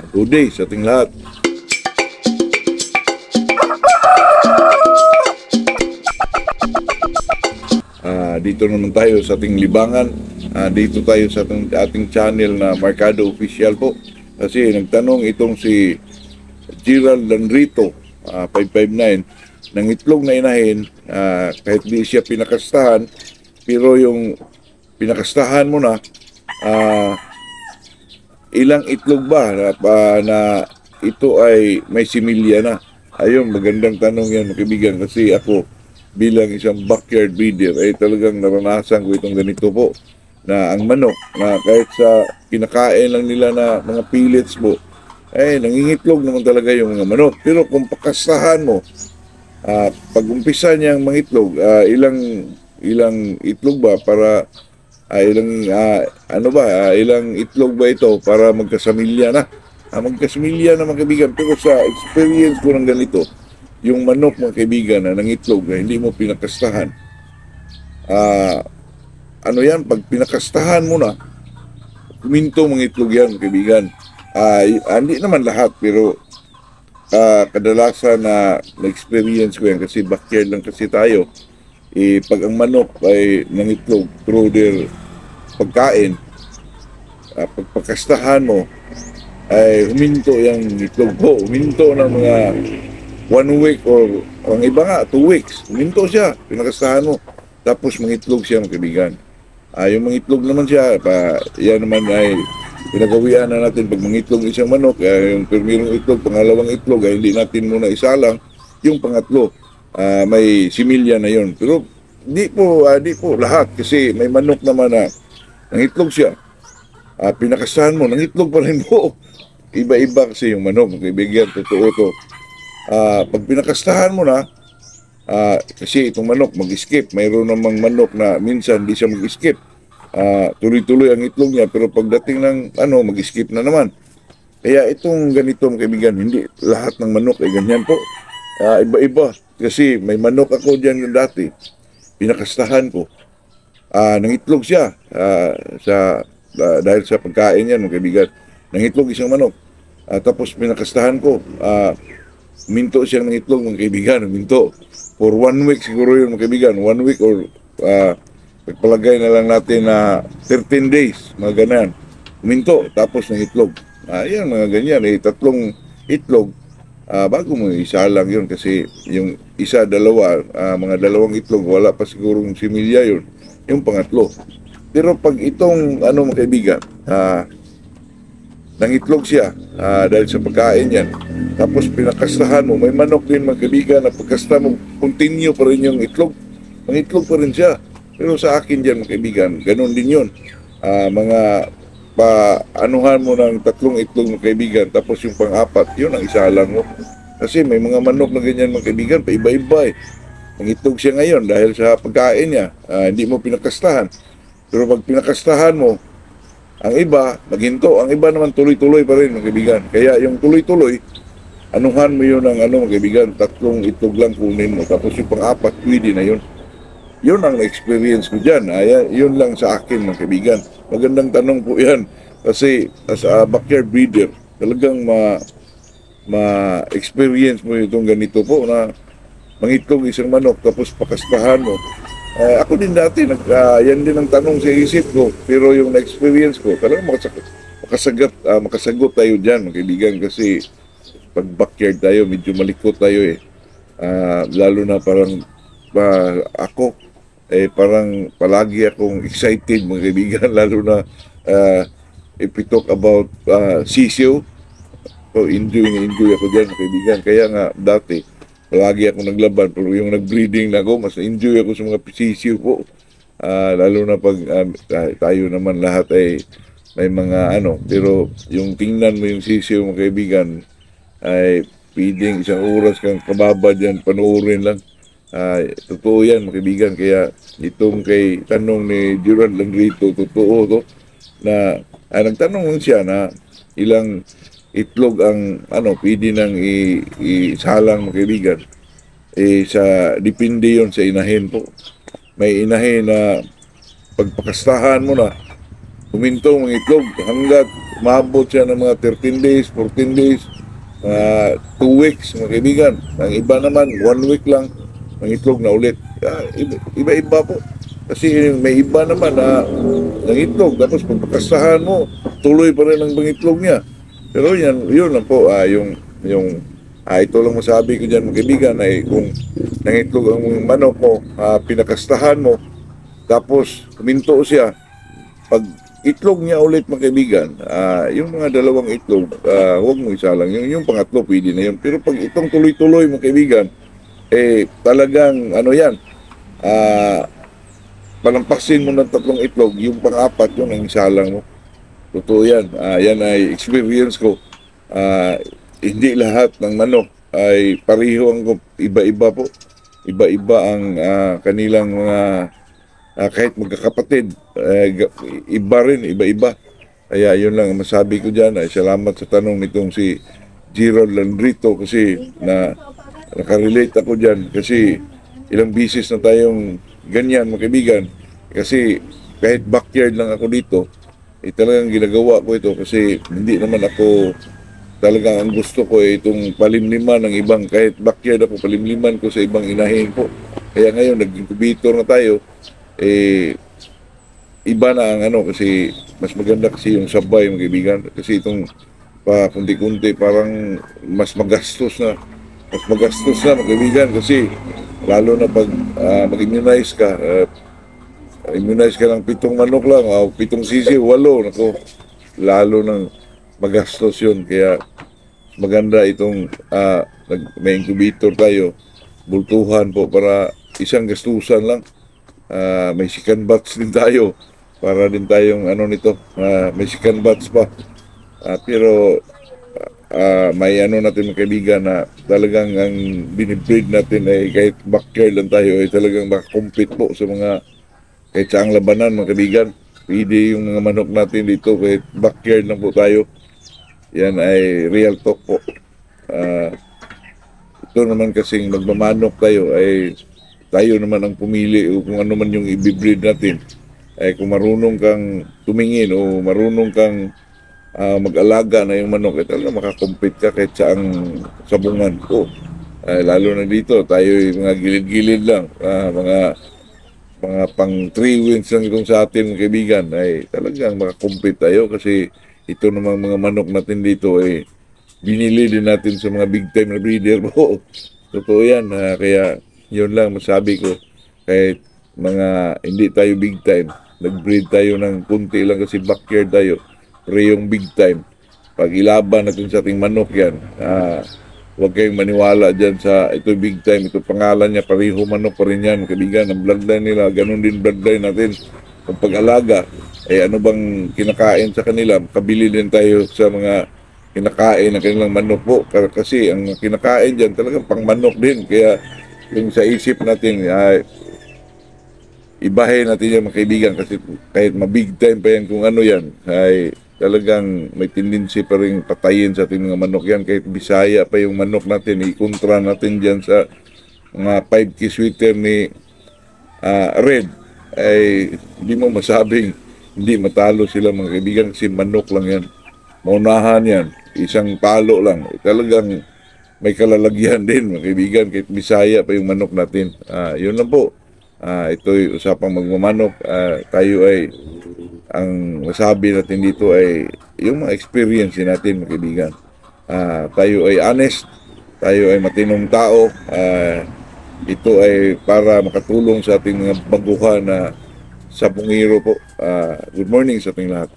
Good day sa ating lahat. Dito naman tayo sa ating libangan. Dito tayo sa ating channel na Markado Official po. Kasi nagtanong itong si Gerald Lanrito 559 ng itlog na inahin, kahit di siya pinakastahan, pero yung pinakastahan mo na, ilang itlog ba na ito ay may similya na? Ayun, magandang tanong yan, kaibigan, kasi ako bilang isang backyard breeder ay talagang naranasan ko itong ganito po, na ang manok na kahit sa kinakain lang nila na mga pellets po, ay nangingitlog naman talaga yung mga manok. Pero kung pakastahan mo, pag umpisa niyang mangitlog, ilang itlog ba para ilang itlog ba ito para magkasamilya na? Magkasamilya na, mga kaibigan. Pero sa experience ko ng ganito, yung manok, mga kaibigan, na nangitlog na hindi mo pinakastahan, pag pinakastahan mo na, kuminto mga itlog yan, mga kaibigan. Hindi naman lahat, pero kadalasan na experience ko yan, kasi backyard lang kasi tayo. Pag ang manok ay nangitlog through their pagkain, pagpakastahan mo, ay huminto yung itlog ko. Huminto ng mga 1 week or ang iba nga 2 weeks. Huminto siya, pinakastahan mo. Tapos mangitlog siya, mga kaibigan. Yung mangitlog naman siya, yan naman ay pinagawian na natin pag mangitlog isang manok. Yung pirmirong itlog, pangalawang itlog, ay hindi natin muna isalang. Yung pangatlo, may similya na yon. Pero di po lahat, kasi may manok naman na nangitlog siya. Pinakastahan mo, nangitlog pa rin po. Iba-iba kasi yung manok, mga kaibigan, totoo to. Pag pinakastahan mo na, kasi itong manok mag-skip, mayroon namang manok na minsan di siya mag-skip, tuloy-tuloy ang itlog niya, pero pagdating ng mag-skip na naman. Kaya itong ganito, mga kaibigan, hindi lahat ng manok ay ganyan po. Iba-iba, kasi may manok ako dyan yung dati, pinakastahan ko, nangitlog siya dahil sa pagkain yan, mga kaibigan. Nangitlog isang manok, tapos pinakastahan ko, minto siyang ng itlog, mga kaibigan, minto. For 1 week siguro yun, mga kaibigan. 1 week or pagpalagay na lang natin na 13 days, mga ganyan. Minto, tapos ng itlog. Yan, mga ganyan. 3 itlog, bago mo isa lang yun, kasi yung isa, dalawa, mga 2 itlog, wala pa sigurong similya yun. Yung pangatlo. Pero pag itong, mga kaibigan, nangitlog siya dahil sa pagkain yan, tapos pinakastahan mo, may manok din, mga kaibigan, na pagkasta mo, continue pa rin yung itlog, mangitlog pa rin siya. Pero sa akin dyan, mga kaibigan, ganun din yun. Anuhan mo ng 3 itlog, mga kaibigan, tapos yung pang-4, yun ang isalang mo. Kasi may mga manok na ganyan, mga kaibigan, pa iba-iba eh. Mangitlog siya ngayon dahil sa pagkain niya, hindi mo pinakastahan. Pero pag pinakastahan mo, ang iba, maghinto. Ang iba naman tuloy-tuloy pa rin, mga kaibigan. Kaya yung tuloy-tuloy, anuhan mo yun ng mga kaibigan, 3 itlog lang kunin mo. Tapos yung pang-4, pwede na yun. Yun ang experience ko dyan. Yun lang sa akin, mga kaibigan. Magandang tanong po yan. Kasi as a backyard breeder, talagang ma-experience mo itong ganito po, na mangitlog isang manok, tapos pakastahan mo. Ako din dati, yan din ang tanong sa isip ko, pero yung na-experience ko, talagang makasagot tayo dyan, mga kaibigan, kasi pag backyard tayo, medyo malikot tayo eh. Lalo na parang ako, parang palagi akong excited, mga kaibigan, lalo na if we talk about sisiw, so enjoy ako dyan, mga kaibigan. Kaya nga dati, palagi ako naglaban, pero yung nag-breeding na ako, mas enjoy ako sa mga sisiw po. Lalo na pag tayo naman lahat ay may mga pero yung tingnan mo yung sisiw, mga kaibigan, ay feeding 1 oras kang kababa dyan, panoorin lang. Totoo yan, mga kaibigan. Kaya itong kay tanong ni Gerald Lanrito, totoo to, na nagtanong siya na ilang itlog ang pwede nang isalang, mga kaibigan. Depende yon sa inahin po. May inahin na pagpakastahan mo na, huminto mga itlog hanggat maabot siya ng mga 13 days, 14 days, 2 weeks, mga kaibigan. Ang iba naman, 1 week lang, mangitlog na ulit. Iba-iba po. Kasi may iba naman na nangitlog, tapos pagpakasahan mo, tuloy pa rin ang pangitlog niya. Pero yun lang po, ito lang masabi ko dyan, mga kaibigan, ay kung nangitlog ang manok mo, pinakastahan mo, tapos kuminto siya, pag itlog niya ulit, mga kaibigan, yung mga dalawang itlog, huwag mo isa lang. Yung pangatlo, pwede na yun. Pero pag itong tuloy-tuloy, mga kaibigan, talagang, yan, palampasin mo ng 3 itlog, yung pang-apat, yung ang isa lang mo. Totoo yan. Yan ay experience ko. Hindi lahat ng manok ay pareho ang iba-iba po. Iba-iba ang kanilang mga kahit magkakapatid, iba rin, iba-iba. Kaya yun lang ang masabi ko dyan. Ay salamat sa tanong nitong si Gerald Landrito kasi nakarelate ako dyan kasi ilang bisis na tayong ganyan, mga kaibigan. Kasi kahit backyard lang ako dito, talagang ginagawa ko ito kasi hindi naman ako talagang ang gusto ko itong palimliman ng ibang, kahit backyard ako, palimliman ko sa ibang inahin po. Kaya ngayon, nag-incubator na tayo, iba na ang kasi mas maganda kasi yung sabay, mga kaibigan. Kasi itong pa kunti-kunti parang mas magastos na, mga kaibigan, kasi lalo na pag mag-immunize ka, immunize ka ng 7 manok lang, 7 sisi, 8, nako, lalo nang magastos yun. Kaya maganda itong may incubator tayo, bultuhan po para isang gastusan lang. May second batch din tayo para din tayong nito, may second batch pa. Pero may natin, mga kaibigan, na talagang ang binibreed natin ay kahit backyard lang tayo ay talagang makakompete po sa mga kahit saang labanan, mga kaibigan. Pwede yung mga manok natin dito kahit backyard lang po tayo. Yan ay real talk po. Ito naman kasing magmamanok tayo ay tayo naman ang pumili o kung ano man yung ibibreed natin. Ay kung marunong kang tumingin o marunong kang mag-alaga na yung manok, talaga makakompete ka kahit saang sabungan ko. Lalo na dito, tayo yung mga gilid-gilid lang, mga pang 3 wins lang itong sa atin, mga kaibigan, ay talagang makakompete tayo kasi ito namang mga manok natin dito ay binili din natin sa mga big time na breeder po. Totoo yan, kaya yun lang masabi ko, kahit mga hindi tayo big time, nag-breed tayo ng kunti lang kasi backyard tayo, pero yung big time, pag ilaban natin sa ating manok yan, huwag kayong maniwala dyan sa ito big time, ito pangalan niya, pareho manok pa rin yan, kaibigan, ang bloodline nila, ganun din bloodline natin. Kung pag-alaga, ano bang kinakain sa kanila, kabili din tayo sa mga kinakain ng kanilang manok po, kasi ang kinakain dyan talagang pang manok din, kaya yung sa isip natin, ibahin natin yan, mga kaibigan, kasi kahit mabig time pa yan kung ano yan, ay talagang may tendency pa rin patayin sa ating mga manok yan. Kahit Bisaya pa yung manok natin, ikontra natin dyan sa mga 5K sweater ni Red, ay hindi mo masabing hindi matalo sila, mga kaibigan, kasi manok lang yan. Maunahan yan, isang palo lang. Talagang may kalalagyan din, mga kaibigan, kahit Bisaya pa yung manok natin. Yun lang po. Ito'y usapang magmamanok. Tayo ay, ang masabi natin dito ay yung mga experience natin, mga kaibigan. Tayo ay honest, tayo ay matinong tao. Ito ay para makatulong sa ating mga baguhan na sabungiro po. Good morning sa ating lahat.